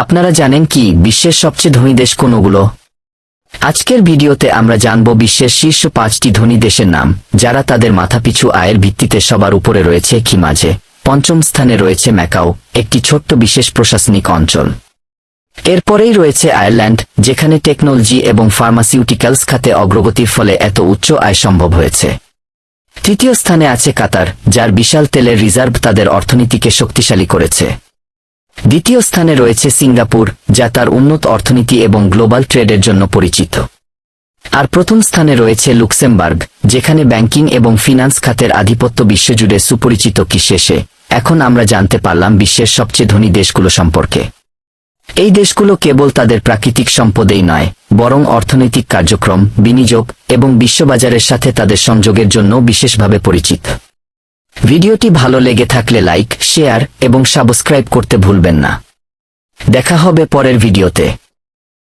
আপনারা জানেন কি বিশ্বের সবচেয়ে ধনী দেশ কোনগুলো? আজকের ভিডিওতে আমরা জানব বিশ্বের শীর্ষ 5টি ধনী দেশের নাম, যারা তাদের মাথাপিছু আয়ের ভিত্তিতে সবার উপরে রয়েছে। কি মাঝে পঞ্চম স্থানে রয়েছে ম্যাকাও, একটি ছোট্ট বিশেষ প্রশাসনিক অঞ্চল। এরপরেই রয়েছে আয়ারল্যান্ড, যেখানে টেকনোলজি এবং ফার্মাসিউটিক্যালস খাতে অগ্রগতির ফলে এত উচ্চ আয় সম্ভব হয়েছে। তৃতীয় স্থানে আছে কাতার, যার বিশাল তেলের রিজার্ভ তাদের অর্থনীতিকে শক্তিশালী করেছে। দ্বিতীয় স্থানে রয়েছে সিঙ্গাপুর, যা তার উন্নত অর্থনীতি এবং গ্লোবাল ট্রেডের জন্য পরিচিত। আর প্রথম স্থানে রয়েছে লুক্সেমবার্গ, যেখানে ব্যাংকিং এবং ফিন্যান্স খাতের আধিপত্য বিশ্বজুড়ে সুপরিচিত। কি শেষে এখন আমরা জানতে পারলাম বিশ্বের সবচেয়ে ধনী দেশগুলো সম্পর্কে। এই দেশগুলো কেবল তাদের প্রাকৃতিক সম্পদেই নয়, বরং অর্থনৈতিক কার্যক্রম, বিনিয়োগ এবং বিশ্ববাজারের সাথে তাদের সংযোগের জন্য বিশেষভাবে পরিচিত। ভিডিওটি ভালো লেগে থাকলে লাইক, শেয়ার এবং সাবস্ক্রাইব করতে ভুলবেন না। দেখা হবে পরের ভিডিওতে।